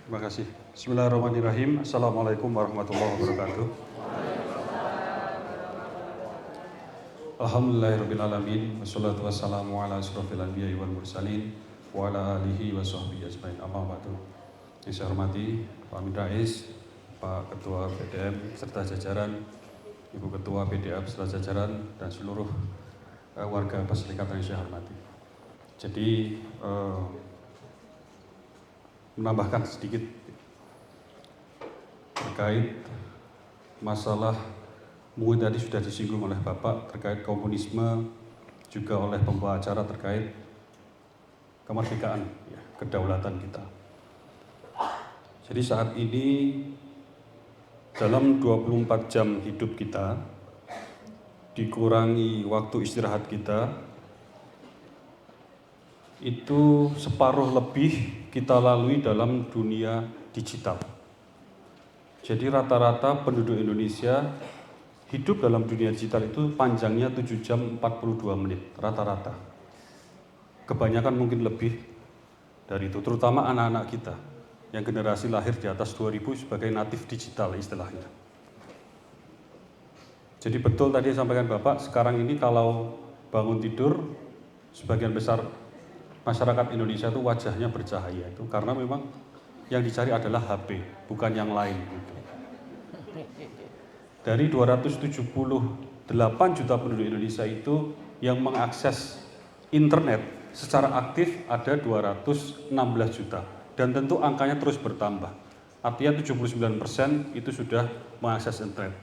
Terima kasih. Bismillahirrahmanirrahim. Assalamualaikum warahmatullahi wabarakatuh. Alhamdulillahirrabbilalamin. Wassalatu wassalamu ala asrofil anbiya'i wal mursalin wa ala alihi wa sahbihi ajmain, amma ba'du. Yang saya hormati Pak Amin Rais, Pak Ketua PDM serta jajaran, Ibu Ketua PDA serta jajaran, dan seluruh warga Perserikatan yang saya hormati. Jadi menambahkan sedikit terkait masalah mungkin tadi sudah disinggung oleh Bapak terkait komunisme, juga oleh pembawa acara terkait kemerdekaan, ya, kedaulatan kita. Jadi saat ini dalam 24 jam hidup kita, dikurangi waktu istirahat kita, itu separuh lebih kita lalui dalam dunia digital. Jadi rata-rata penduduk Indonesia hidup dalam dunia digital itu panjangnya 7 jam 42 menit rata-rata. Kebanyakan mungkin lebih dari itu, terutama anak-anak kita yang generasi lahir di atas 2000 sebagai natif digital istilahnya. Jadi betul tadi sampaikan Bapak, sekarang ini kalau bangun tidur sebagian besar masyarakat Indonesia itu wajahnya bercahaya itu karena memang yang dicari adalah HP, bukan yang lain. Gitu. Dari 278 juta penduduk Indonesia itu yang mengakses internet secara aktif ada 216 juta. Dan tentu angkanya terus bertambah. Artinya 79% itu sudah mengakses internet.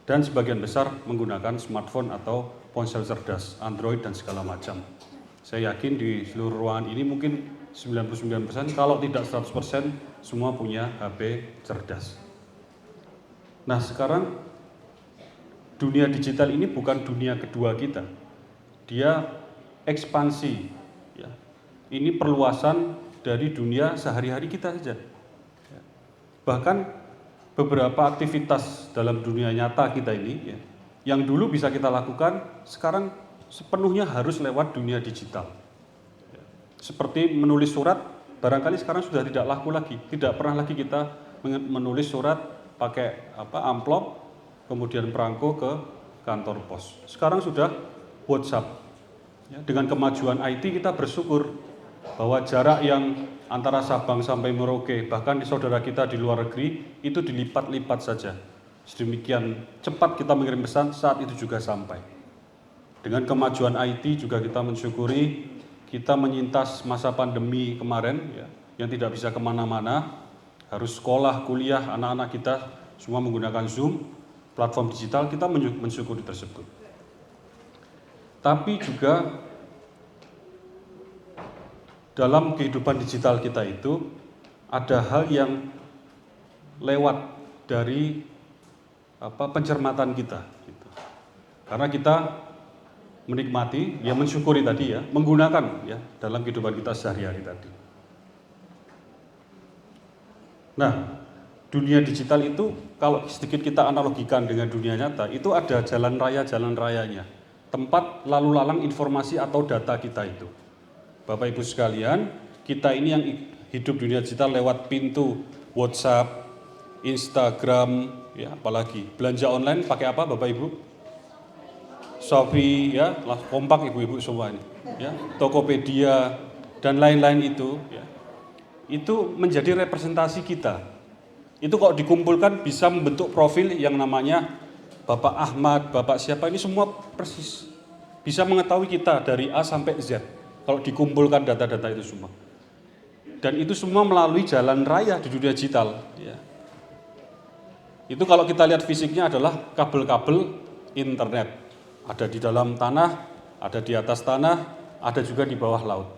Dan sebagian besar menggunakan smartphone atau ponsel cerdas, Android dan segala macam. Saya yakin di seluruh ruangan ini mungkin 99%, kalau tidak 100%, semua punya HP cerdas. Nah sekarang dunia digital ini bukan dunia kedua kita. Dia ekspansi. Ya. Ini perluasan dari dunia sehari-hari kita saja. Bahkan beberapa aktivitas dalam dunia nyata kita ini, ya, yang dulu bisa kita lakukan, sekarang sepenuhnya harus lewat dunia digital. Seperti menulis surat, barangkali sekarang sudah tidak laku lagi. Tidak pernah lagi kita menulis surat pakai amplop, kemudian perangko ke kantor pos. Sekarang sudah WhatsApp. Dengan kemajuan IT kita bersyukur bahwa jarak yang antara Sabang sampai Merauke, bahkan di saudara kita di luar negeri, itu dilipat-lipat saja. Sedemikian cepat kita mengirim pesan, saat itu juga sampai. Dengan kemajuan IT juga kita mensyukuri, kita menyintas masa pandemi kemarin, ya, yang tidak bisa kemana-mana, harus sekolah, kuliah, anak-anak kita semua menggunakan Zoom, platform digital, kita mensyukuri tersebut. Tapi juga dalam kehidupan digital kita itu ada hal yang lewat dari pencermatan kita. Gitu. Karena kita menikmati, ya mensyukuri tadi ya, menggunakan ya dalam kehidupan kita sehari-hari tadi. Nah, dunia digital itu kalau sedikit kita analogikan dengan dunia nyata, itu ada jalan rayanya, tempat lalu lalang informasi atau data kita itu. Bapak Ibu sekalian, kita ini yang hidup dunia digital lewat pintu WhatsApp, Instagram, ya apalagi belanja online pakai apa Bapak Ibu? Shopee, ya, kompak ibu-ibu semua ini, ya, Tokopedia dan lain-lain itu, ya, itu menjadi representasi kita. Itu kalau dikumpulkan bisa membentuk profil yang namanya Bapak Ahmad, Bapak siapa, ini semua persis bisa mengetahui kita dari A sampai Z. Kalau dikumpulkan data-data itu semua, dan itu semua melalui jalan raya di dunia digital. Ya. Itu kalau kita lihat fisiknya adalah kabel-kabel internet. Ada di dalam tanah, ada di atas tanah, ada juga di bawah laut.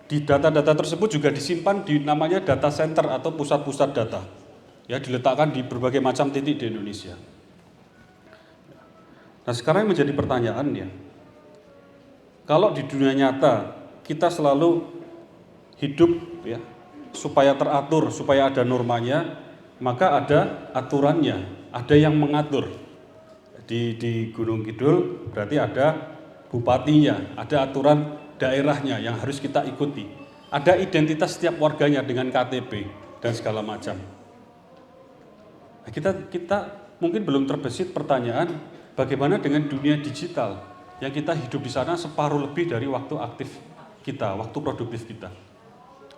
Di data-data tersebut juga disimpan di namanya data center atau pusat-pusat data. Ya, diletakkan di berbagai macam titik di Indonesia. Nah, sekarang menjadi pertanyaannya, kalau di dunia nyata kita selalu hidup ya supaya teratur, supaya ada normanya, maka ada aturannya, ada yang mengatur. Di Gunung Kidul berarti ada bupatinya, ada aturan daerahnya yang harus kita ikuti. Ada identitas setiap warganya dengan KTP dan segala macam. Nah, kita mungkin belum terbesit pertanyaan bagaimana dengan dunia digital yang kita hidup di sana separuh lebih dari waktu aktif kita, waktu produktif kita.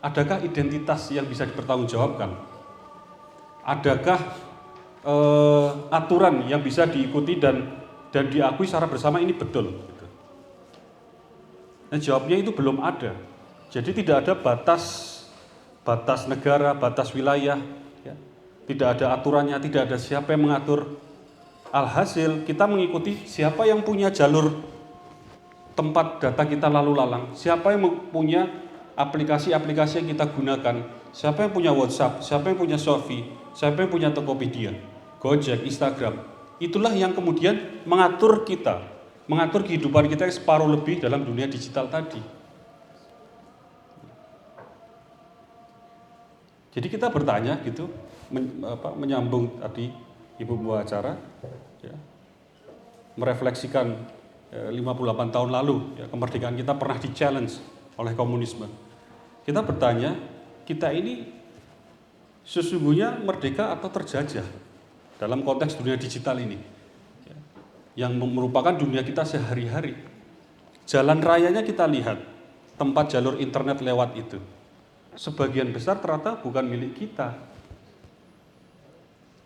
Adakah identitas yang bisa dipertanggungjawabkan? Adakah aturan yang bisa diikuti dan diakui secara bersama ini betul? Nah, jawabnya itu belum ada. Jadi tidak ada batas negara, batas wilayah, ya. Tidak ada aturannya, tidak ada siapa yang mengatur. Alhasil kita mengikuti siapa yang punya jalur tempat data kita lalu lalang, siapa yang punya aplikasi-aplikasi yang kita gunakan, siapa yang punya WhatsApp, siapa yang punya Shopee, siapa yang punya Tokopedia, Gojek, Instagram. Itulah yang kemudian mengatur kita, mengatur kehidupan kita yang separuh lebih dalam dunia digital tadi. Jadi kita bertanya gitu, menyambung tadi Ibu Pembawa acara, ya, merefleksikan 58 tahun lalu, ya, kemerdekaan kita pernah di-challenge oleh komunisme. Kita bertanya, kita ini sesungguhnya merdeka atau terjajah dalam konteks dunia digital ini, ya, yang merupakan dunia kita sehari-hari. Jalan rayanya kita lihat, tempat jalur internet lewat itu, sebagian besar ternyata bukan milik kita.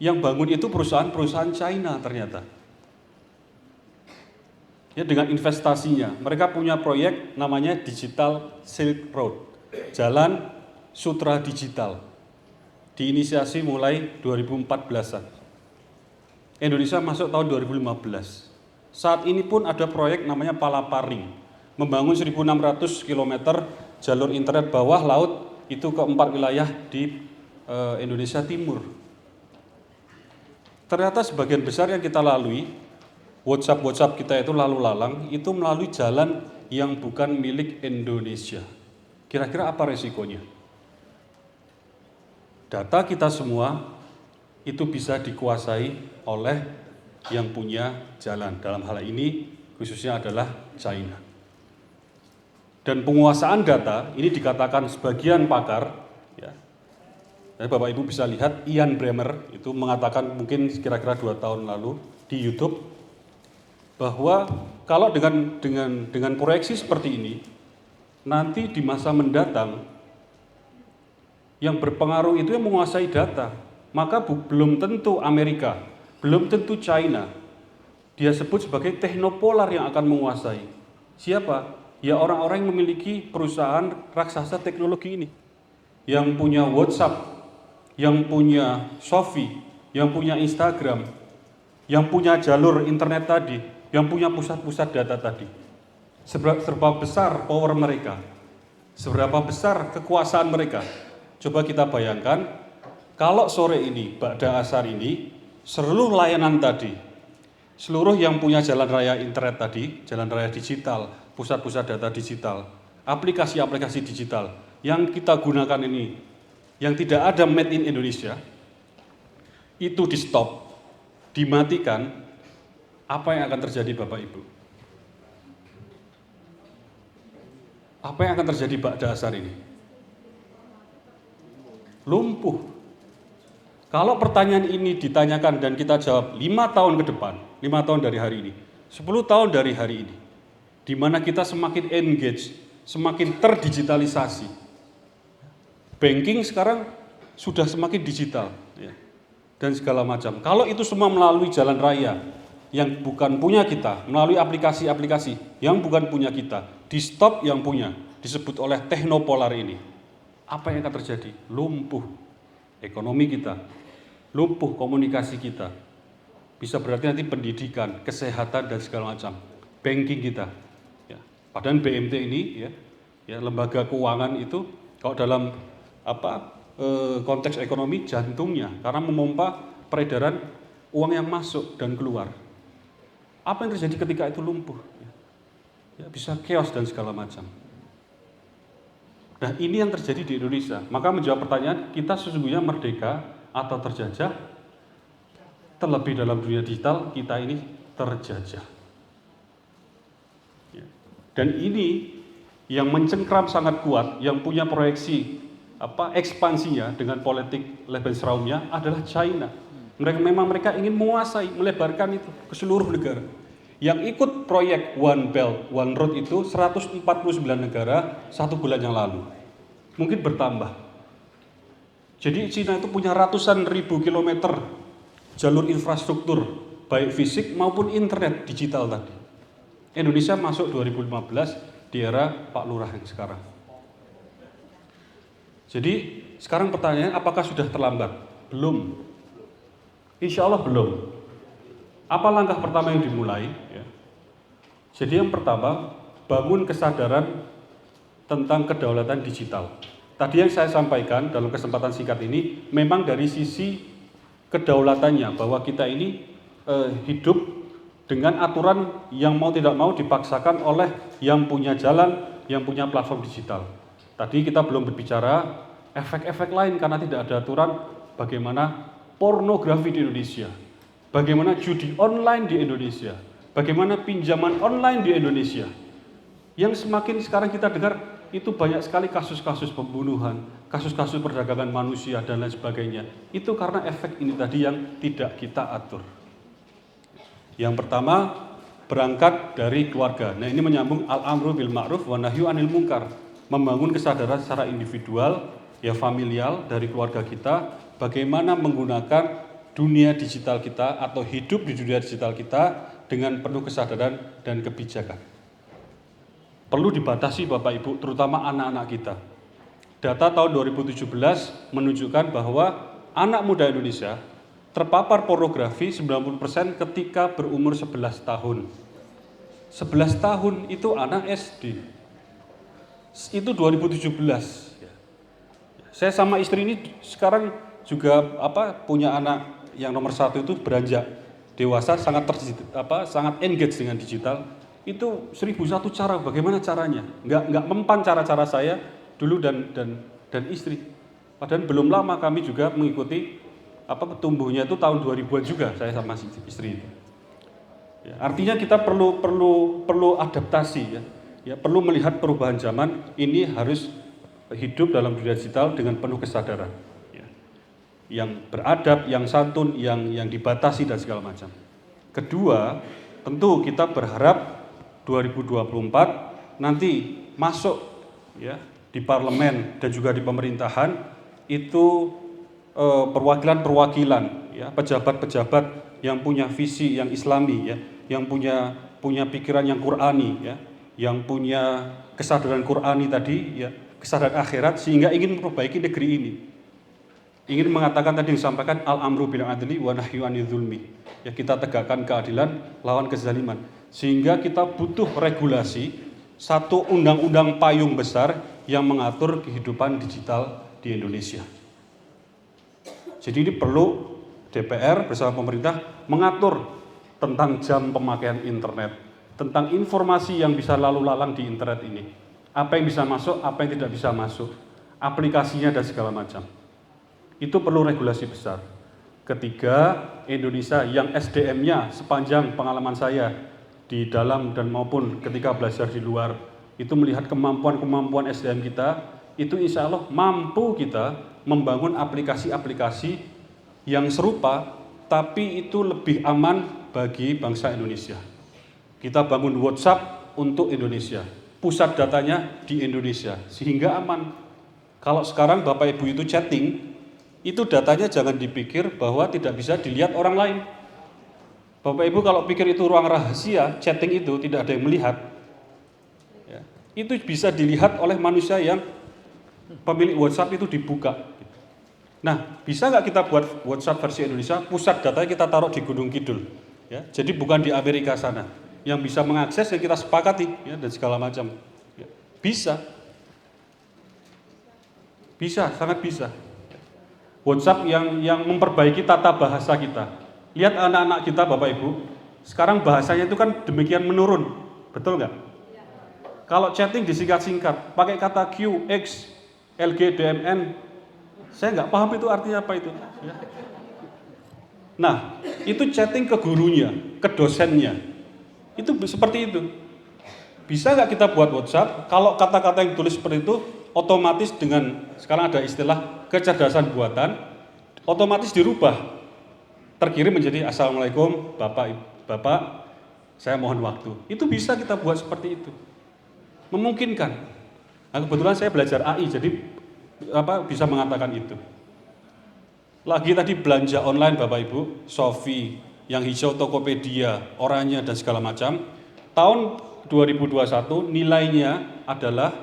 Yang bangun itu perusahaan-perusahaan China ternyata. Ya, dengan investasinya, mereka punya proyek namanya Digital Silk Road, Jalan Sutra Digital, diinisiasi mulai 2014-an. Indonesia masuk tahun 2015. Saat ini pun ada proyek namanya Palaparing, membangun 1.600 km jalur internet bawah laut itu ke 4 wilayah di Indonesia Timur. Ternyata sebagian besar yang kita lalui, WhatsApp kita itu lalu lalang, itu melalui jalan yang bukan milik Indonesia. Kira-kira apa resikonya? Data kita semua itu bisa dikuasai oleh yang punya jalan. Dalam hal ini khususnya adalah China. Dan penguasaan data ini dikatakan sebagian pakar, ya, Bapak Ibu bisa lihat Ian Bremmer itu mengatakan mungkin kira-kira 2 tahun lalu di YouTube, bahwa kalau dengan proyeksi seperti ini, nanti di masa mendatang yang berpengaruh itu yang menguasai data. Maka belum tentu Amerika, belum tentu China. Dia sebut sebagai teknopolar yang akan menguasai. Siapa? Ya orang-orang yang memiliki perusahaan raksasa teknologi ini. Yang punya WhatsApp, yang punya Shopee, yang punya Instagram, yang punya jalur internet tadi, yang punya pusat-pusat data tadi. Seberapa besar power mereka, seberapa besar kekuasaan mereka. Coba kita bayangkan, kalau sore ini, ba'da asar ini, seluruh layanan tadi, seluruh yang punya jalan raya internet tadi, jalan raya digital, pusat-pusat data digital, aplikasi-aplikasi digital yang kita gunakan ini, yang tidak ada made in Indonesia, itu di stop, dimatikan. Apa yang akan terjadi Bapak Ibu? Apa yang akan terjadi ba'da asar ini? Lumpuh. Kalau pertanyaan ini ditanyakan dan kita jawab 5 tahun ke depan, 5 tahun dari hari ini, 10 tahun dari hari ini, di mana kita semakin engage, semakin terdigitalisasi. Banking sekarang sudah semakin digital, ya, dan segala macam. Kalau itu semua melalui jalan raya yang bukan punya kita, melalui aplikasi-aplikasi yang bukan punya kita, di stop yang punya, disebut oleh teknopolar ini. Apa yang akan terjadi? Lumpuh ekonomi kita, lumpuh komunikasi kita. Bisa berarti nanti pendidikan, kesehatan dan segala macam. Banking kita. Ya. Padahal BMT ini, ya, lembaga keuangan itu kalau dalam konteks ekonomi jantungnya, karena memompa peredaran uang yang masuk dan keluar. Apa yang terjadi ketika itu lumpuh? Ya, bisa chaos dan segala macam. Nah, ini yang terjadi di Indonesia. Maka menjawab pertanyaan, kita sesungguhnya merdeka atau terjajah? Terlebih dalam dunia digital, kita ini terjajah. Ya. Dan ini yang mencengkram sangat kuat, yang punya proyeksi ekspansinya dengan politik Lebensraumnya adalah China. Mereka ingin menguasai, melebarkan itu ke seluruh negara. Yang ikut proyek One Belt, One Road itu 149 negara 1 bulan yang lalu. Mungkin bertambah. Jadi China itu punya ratusan ribu kilometer jalur infrastruktur, baik fisik maupun internet digital tadi. Indonesia masuk 2015 di era Pak Lurah yang sekarang. Jadi sekarang pertanyaan, apakah sudah terlambat? Belum. Insya Allah belum. Apa langkah pertama yang dimulai? Ya. Jadi yang pertama, bangun kesadaran tentang kedaulatan digital. Tadi yang saya sampaikan dalam kesempatan singkat ini, memang dari sisi kedaulatannya, bahwa kita ini hidup dengan aturan yang mau tidak mau dipaksakan oleh yang punya jalan, yang punya platform digital. Tadi kita belum berbicara efek-efek lain karena tidak ada aturan bagaimana pornografi di Indonesia, bagaimana judi online di Indonesia, bagaimana pinjaman online di Indonesia. Yang semakin sekarang kita dengar itu banyak sekali kasus-kasus pembunuhan, kasus-kasus perdagangan manusia dan lain sebagainya. Itu karena efek ini tadi yang tidak kita atur. Yang pertama, berangkat dari keluarga. Nah, ini menyambung al-amru bil ma'ruf wa nahyu anil munkar. Membangun kesadaran secara individual, ya familial dari keluarga kita, bagaimana menggunakan dunia digital kita atau hidup di dunia digital kita dengan penuh kesadaran dan kebijakan. Perlu dibatasi Bapak Ibu, terutama anak-anak kita. Data tahun 2017 menunjukkan bahwa anak muda Indonesia terpapar pornografi 90% ketika berumur 11 tahun. 11 tahun itu anak SD. Itu 2017. Saya sama istri ini sekarang juga punya anak yang nomor 1 itu beranjak dewasa, sangat engage dengan digital. Itu 1001 cara, bagaimana caranya? Nggak mempan cara-cara saya dulu dan istri. Padahal belum lama kami juga mengikuti tumbuhnya itu tahun 2000-an juga saya sama istri itu. Ya, artinya kita perlu adaptasi ya, perlu melihat perubahan zaman. Ini harus hidup dalam dunia digital dengan penuh kesadaran. Ya. Yang beradab, yang santun, yang dibatasi dan segala macam. Kedua, tentu kita berharap 2024 nanti masuk ya di parlemen dan juga di pemerintahan itu perwakilan-perwakilan ya, pejabat-pejabat yang punya visi yang islami ya, yang punya pikiran yang Qur'ani ya, yang punya kesadaran Qur'ani tadi ya, kesadaran akhirat, sehingga ingin memperbaiki negeri ini. Ingin mengatakan tadi disampaikan al-amru bil adli wa nahyu anil zulmi. Ya, kita tegakkan keadilan lawan kezaliman. Sehingga kita butuh regulasi, satu undang-undang payung besar yang mengatur kehidupan digital di Indonesia. Jadi ini perlu DPR bersama pemerintah mengatur tentang jam pemakaian internet, tentang informasi yang bisa lalu lalang di internet ini. Apa yang bisa masuk, apa yang tidak bisa masuk, aplikasinya dan segala macam. Itu perlu regulasi besar. Ketiga, Indonesia yang SDM-nya sepanjang pengalaman saya di dalam dan maupun ketika belajar di luar, itu melihat kemampuan SDM kita, itu insya Allah mampu kita membangun aplikasi-aplikasi yang serupa, tapi itu lebih aman bagi bangsa Indonesia. Kita bangun WhatsApp untuk Indonesia, pusat datanya di Indonesia, sehingga aman. Kalau sekarang Bapak Ibu itu chatting, itu datanya jangan dipikir bahwa tidak bisa dilihat orang lain. Bapak Ibu kalau pikir itu ruang rahasia, chatting itu tidak ada yang melihat, ya, itu bisa dilihat oleh manusia yang pemilik WhatsApp itu dibuka. Nah, bisa nggak kita buat WhatsApp versi Indonesia, pusat datanya kita taruh di Gunung Kidul, ya, jadi bukan di Amerika sana, yang bisa mengakses yang kita sepakati, ya, dan segala macam. Ya, bisa, sangat bisa. WhatsApp yang memperbaiki tata bahasa kita. Lihat anak-anak kita, Bapak Ibu, sekarang bahasanya itu kan demikian menurun, betul nggak? Kalau chatting disingkat-singkat, pakai kata Q, X, LG, DMN, saya nggak paham itu artinya apa itu. Nah, itu chatting ke gurunya, ke dosennya, itu seperti itu. Bisa nggak kita buat WhatsApp? Kalau kata-kata yang tulis seperti itu, otomatis dengan sekarang ada istilah kecerdasan buatan, otomatis dirubah, terkirim menjadi Assalamualaikum Bapak, saya mohon waktu. Itu bisa kita buat seperti itu, memungkinkan. Nah, kebetulan saya belajar AI, jadi bisa mengatakan itu. Lagi tadi belanja online Bapak Ibu, Shopee, yang hijau Tokopedia, Oranye dan segala macam. Tahun 2021 nilainya adalah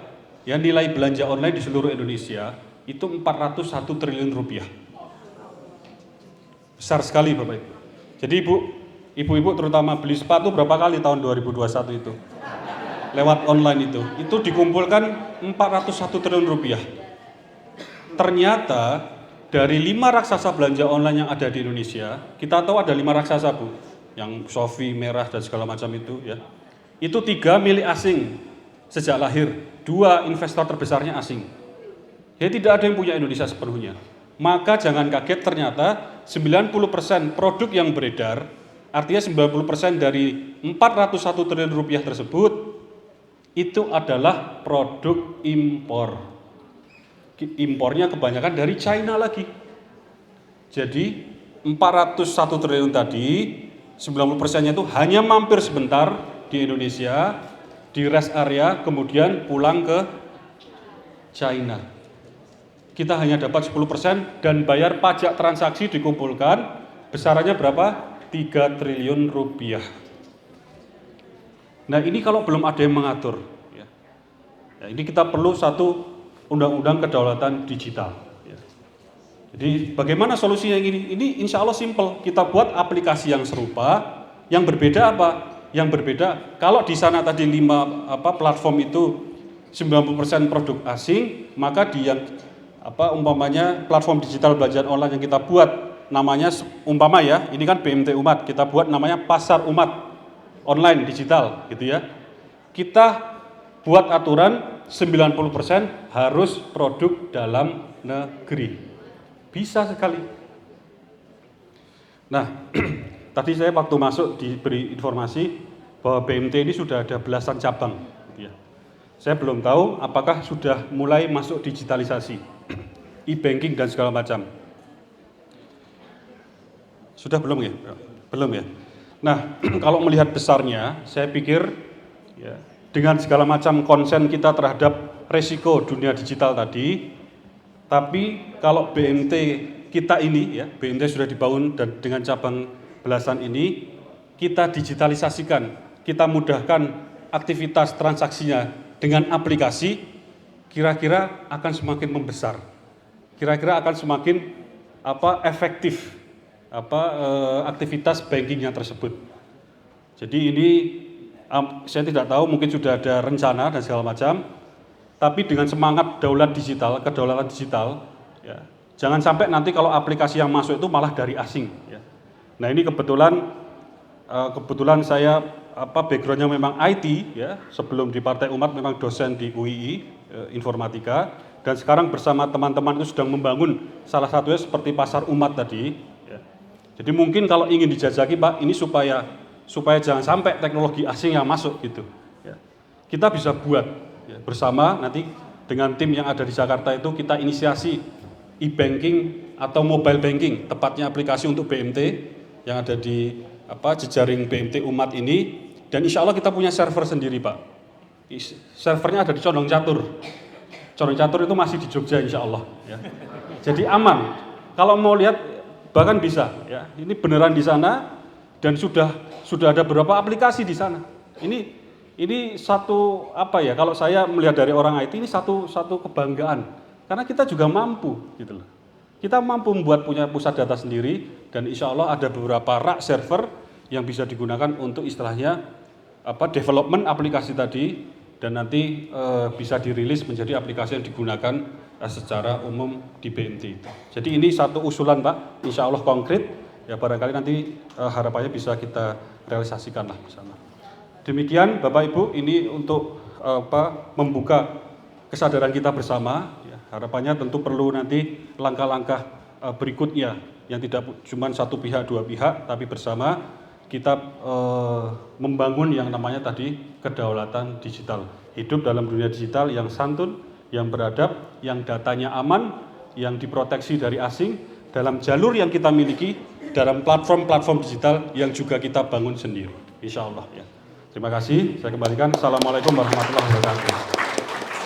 nilai belanja online di seluruh Indonesia itu 401 triliun rupiah. Besar sekali Bapak Ibu. Jadi ibu-ibu terutama beli sepatu berapa kali tahun 2021 itu? Lewat online itu dikumpulkan 401 triliun rupiah. Ternyata dari 5 raksasa belanja online yang ada di Indonesia, kita tahu ada 5 raksasa Bu, yang Shopee, Merah dan segala macam itu ya. Itu 3 milik asing sejak lahir, 2 investor terbesarnya asing. Jadi tidak ada yang punya Indonesia sepenuhnya. Maka jangan kaget ternyata 90% produk yang beredar, artinya 90% dari 401 triliun rupiah tersebut itu adalah produk impor. Impornya kebanyakan dari China lagi. Jadi 401 triliun tadi 90%-nya itu hanya mampir sebentar di Indonesia, di rest area, kemudian pulang ke China. Kita hanya dapat 10% dan bayar pajak transaksi dikumpulkan besarannya berapa? 3 triliun rupiah. Nah ini kalau belum ada yang mengatur ya. Ini kita perlu satu undang-undang kedaulatan digital ya. Jadi bagaimana solusinya ini insya Allah simple. Kita buat aplikasi yang serupa. Yang berbeda apa? Yang berbeda kalau di sana tadi 5 platform itu 90% produk asing, maka di yang umpamanya platform digital belanjaan online yang kita buat namanya umpama ya, ini kan BMT Umat, kita buat namanya Pasar Umat online digital gitu ya. Kita buat aturan 90% harus produk dalam negeri. Bisa sekali. Nah, tadi saya waktu masuk diberi informasi bahwa BMT ini sudah ada belasan cabang gitu ya. Saya belum tahu apakah sudah mulai masuk digitalisasi, e-banking dan segala macam. Sudah belum ya? Belum ya. Nah, kalau melihat besarnya, saya pikir ya, dengan segala macam konsen kita terhadap resiko dunia digital tadi, tapi kalau BMT kita ini ya, BMT sudah dibangun dan dengan cabang belasan ini kita digitalisasikan, kita mudahkan aktivitas transaksinya dengan aplikasi, kira-kira akan semakin membesar, kira-kira akan semakin efektif aktivitas bankingnya tersebut. Jadi ini saya tidak tahu, mungkin sudah ada rencana dan segala macam, tapi dengan semangat kedaulatan digital, ya, jangan sampai nanti kalau aplikasi yang masuk itu malah dari asing. Ya. Nah ini kebetulan saya backgroundnya memang IT, ya, sebelum di Partai Umat memang dosen di UII informatika, dan sekarang bersama teman-teman itu sedang membangun salah satunya seperti Pasar Umat tadi. Ya. Jadi mungkin kalau ingin dijajaki Pak, ini supaya jangan sampai teknologi asing yang masuk gitu. Ya. Kita bisa buat ya, bersama nanti dengan tim yang ada di Jakarta itu kita inisiasi e-banking atau mobile banking, tepatnya aplikasi untuk BMT yang ada di jejaring BMT Umat ini, dan insya Allah kita punya server sendiri Pak. Servernya ada di Condong Catur. Condong Catur itu masih di Jogja insya Allah. Ya. Jadi aman. Kalau mau lihat bahkan bisa. Ya. Ini beneran di sana dan sudah ada beberapa aplikasi di sana. Ini satu kalau saya melihat dari orang IT ini satu kebanggaan karena kita juga mampu gitu loh. Kita mampu punya pusat data sendiri dan insya Allah ada beberapa rak server yang bisa digunakan untuk istilahnya development aplikasi tadi dan nanti bisa dirilis menjadi aplikasi yang digunakan secara umum di BMT itu. Jadi ini satu usulan Pak, insya Allah konkret ya, barangkali nanti harapannya bisa kita realisasikan lah bersama. Demikian Bapak Ibu, ini untuk membuka kesadaran kita bersama. Ya, harapannya tentu perlu nanti langkah-langkah berikutnya yang tidak cuma satu pihak, dua pihak, tapi bersama kita membangun yang namanya tadi kedaulatan digital. Hidup dalam dunia digital yang santun, yang beradab, yang datanya aman, yang diproteksi dari asing, dalam jalur yang kita miliki, dalam platform-platform digital yang juga kita bangun sendiri. Insya Allah ya. Terima kasih, saya kembalikan. Assalamualaikum warahmatullahi wabarakatuh.